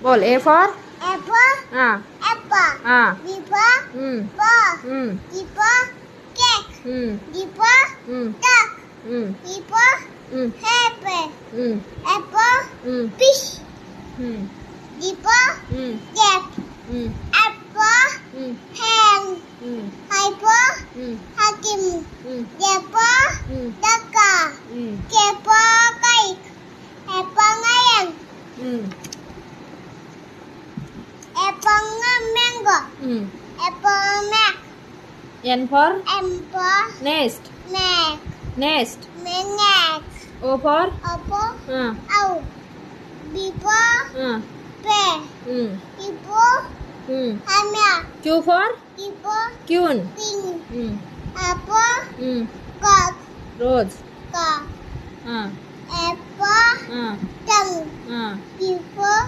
बोल A for apple, हाँ apple. हाँ B for ball. Hmm C for cake. Hmm D for duck. Hmm E for hmm apple. Hmm F for hmm fish. Hmm G for hmm cat. Hmm H for hmm hen. Hmm I for hmm hakim. Hmm J for duck. K for kite. L for lion. A for mango. A for mac. N for M for nest neck. nest Neck. O for O for हाँ owl. B for हाँ bear. E for hammer. Q for E for Queen king. R for cock. rose Cock. हाँ F for हाँ tongue. हाँ P for